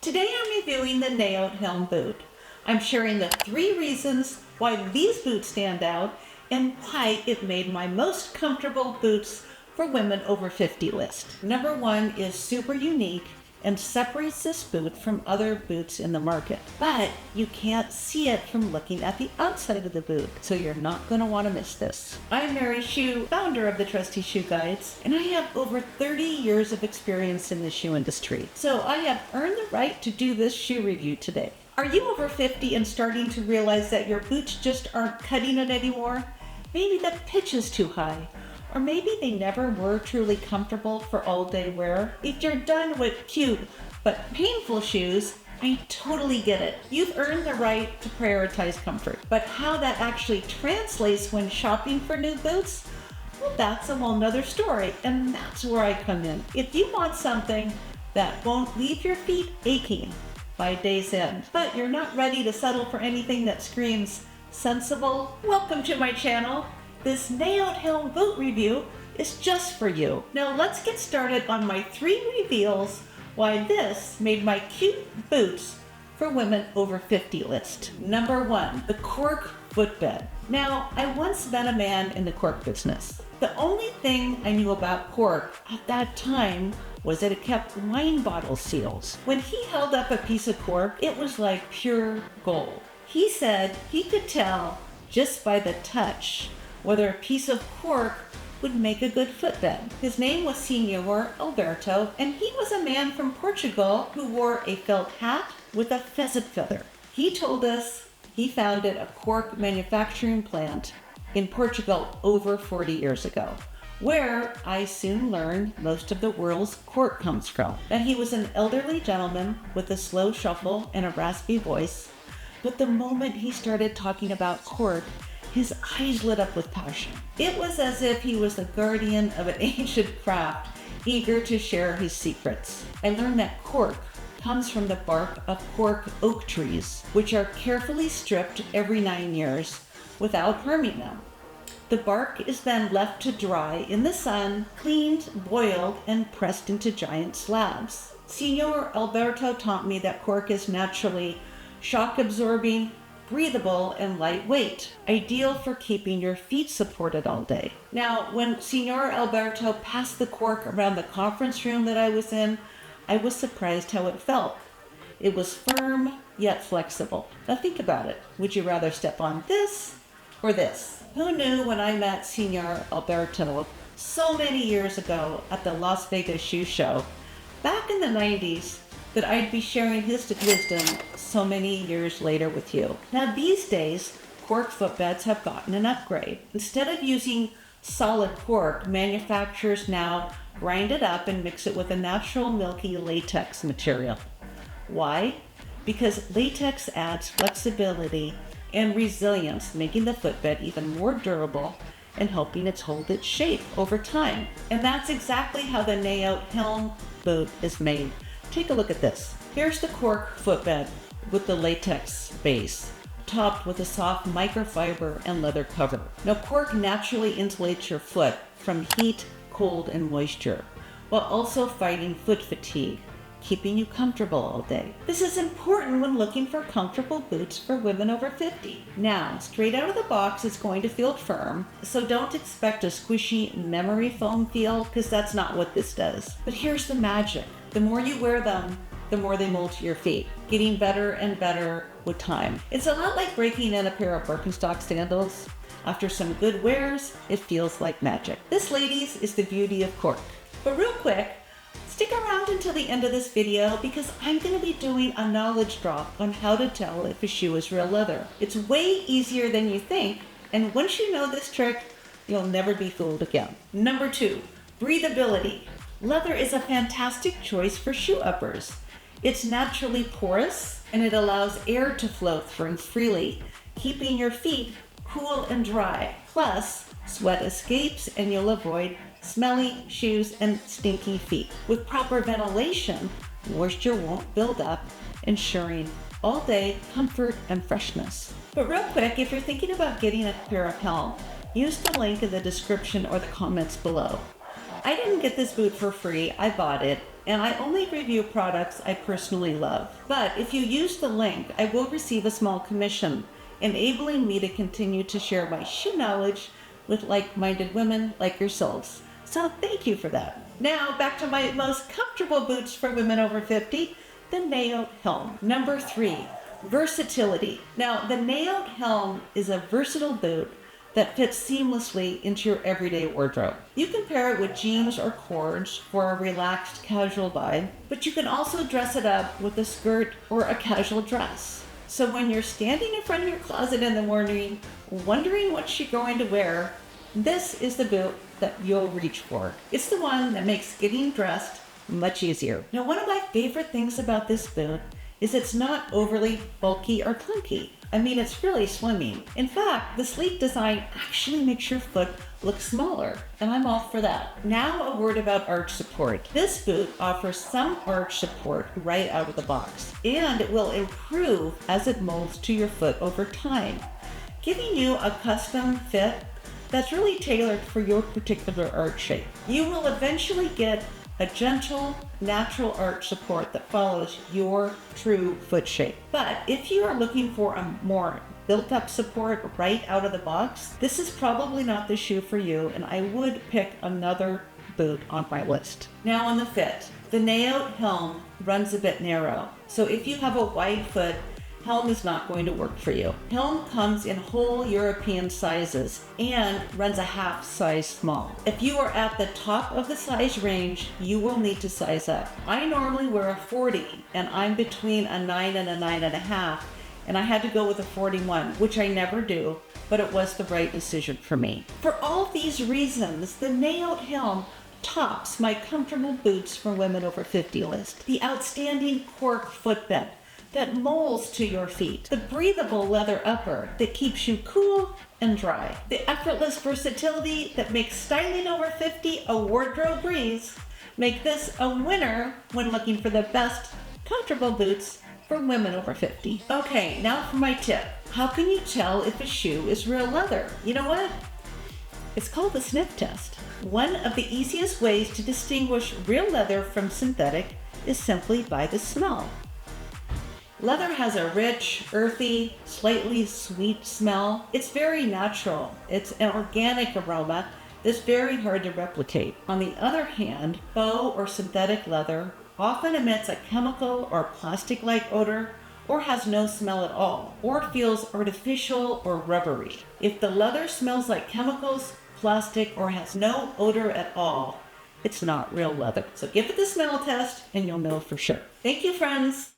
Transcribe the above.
Today I'm reviewing the Naot Helm boot. I'm sharing the 3 reasons why these boots stand out and why it made my most comfortable boots for women over 50 list. Number 1 is super unique and separates this boot from other boots in the market. But you can't see it from looking at the outside of the boot, so you're not going to want to miss this. I'm marysue, founder of the Trusty Shoe Guides, and I have over 30 years of experience in the shoe industry. So I have earned the right to do this shoe review today. Are you over 50 and starting to realize that your boots just aren't cutting it anymore? Maybe the pitch is too high. Or maybe they never were truly comfortable for all-day wear. If you're done with cute but painful shoes, I totally get it. You've earned the right to prioritize comfort. But how that actually translates when shopping for new boots? Well, that's a whole nother story, and that's where I come in. If you want something that won't leave your feet aching by day's end, but you're not ready to settle for anything that screams sensible, welcome to my channel. This Naot Helm boot review is just for you. Now let's get started on my 3 reveals why this made my cute boots for women over 50 list. Number 1, the cork footbed. Now, I once met a man in the cork business. The only thing I knew about cork at that time was that it kept wine bottle seals. When he held up a piece of cork, it was like pure gold. He said he could tell just by the touch whether a piece of cork would make a good footbed. His name was Senor Alberto, and he was a man from Portugal who wore a felt hat with a pheasant feather. He told us he founded a cork manufacturing plant in Portugal over 40 years ago, where I soon learned most of the world's cork comes from. And he was an elderly gentleman with a slow shuffle and a raspy voice, but the moment he started talking about cork, his eyes lit up with passion. It was as if he was the guardian of an ancient craft, eager to share his secrets. I learned that cork comes from the bark of cork oak trees, which are carefully stripped every 9 years without harming them. The bark is then left to dry in the sun, cleaned, boiled, and pressed into giant slabs. Senor Alberto taught me that cork is naturally shock-absorbing, breathable, and lightweight, ideal for keeping your feet supported all day. Now, when Senor Alberto passed the cork around the conference room that I was in, I was surprised how it felt. It was firm, yet flexible. Now think about it. Would you rather step on this or this? Who knew when I met Senor Alberto so many years ago at the Las Vegas Shoe Show, back in the 90s, that I'd be sharing his wisdom so many years later with you. Now these days, cork footbeds have gotten an upgrade. Instead of using solid cork, manufacturers now grind it up and mix it with a natural milky latex material. Why? Because latex adds flexibility and resilience, making the footbed even more durable and helping it hold its shape over time. And that's exactly how the Naot Helm boot is made. Take a look at this. Here's the cork footbed with the latex base, topped with a soft microfiber and leather cover. Now, cork naturally insulates your foot from heat, cold, and moisture, while also fighting foot fatigue, keeping you comfortable all day. This is important when looking for comfortable boots for women over 50. Now, straight out of the box, it's going to feel firm, so don't expect a squishy memory foam feel, because that's not what this does. But here's the magic. The more you wear them, the more they mold to your feet, getting better and better with time. It's a lot like breaking in a pair of Birkenstock sandals. After some good wears, it feels like magic. This, ladies, is the beauty of cork. But real quick, stick around until the end of this video because I'm going to be doing a knowledge drop on how to tell if a shoe is real leather. It's way easier than you think, and once you know this trick, you'll never be fooled again. Number 2, breathability. Leather is a fantastic choice for shoe uppers. It's naturally porous and it allows air to flow through freely, keeping your feet cool and dry. Plus, sweat escapes and you'll avoid smelly shoes and stinky feet. With proper ventilation, moisture won't build up, ensuring all-day comfort and freshness. But real quick, if you're thinking about getting a pair of Helm, use the link in the description or the comments below. I didn't get this boot for free, I bought it, and I only review products I personally love. But if you use the link, I will receive a small commission, enabling me to continue to share my shoe knowledge with like-minded women like yourselves. So thank you for that. Now back to my most comfortable boots for women over 50, the Naot Helm. Number 3, versatility. Now the Naot Helm is a versatile boot that fits seamlessly into your everyday wardrobe. You can pair it with jeans or cords for a relaxed casual vibe, but you can also dress it up with a skirt or a casual dress. So when you're standing in front of your closet in the morning, wondering what you're going to wear, this is the boot that you'll reach for. It's the one that makes getting dressed much easier. Now, one of my favorite things about this boot is it's not overly bulky or clunky. I mean, it's really slimming. In fact, the sleek design actually makes your foot look smaller, and I'm all for that. Now a word about arch support. This boot offers some arch support right out of the box, and it will improve as it molds to your foot over time, giving you a custom fit that's really tailored for your particular arch shape. You will eventually get a gentle, natural arch support that follows your true foot shape. But if you are looking for a more built-up support right out of the box, this is probably not the shoe for you, and I would pick another boot on my list. Now on the fit, the Naot Helm runs a bit narrow. So if you have a wide foot, Helm is not going to work for you. Helm comes in whole European sizes and runs a half size small. If you are at the top of the size range, you will need to size up. I normally wear a 40 and I'm between a 9 and a 9.5, and I had to go with a 41, which I never do, but it was the right decision for me. For all these reasons, the Naot Helm tops my comfortable boots for women over 50 list. The outstanding cork footbed that molds to your feet, the breathable leather upper that keeps you cool and dry, the effortless versatility that makes styling over 50 a wardrobe breeze, make this a winner when looking for the best comfortable boots for women over 50. Okay, now for my tip. How can you tell if a shoe is real leather? You know what? It's called the sniff test. One of the easiest ways to distinguish real leather from synthetic is simply by the smell. Leather has a rich, earthy, slightly sweet smell. It's very natural. It's an organic aroma that's very hard to replicate. On the other hand, faux or synthetic leather often emits a chemical or plastic-like odor, or has no smell at all, or feels artificial or rubbery. If the leather smells like chemicals, plastic, or has no odor at all, it's not real leather. So give it the smell test and you'll know for sure. Thank you, friends.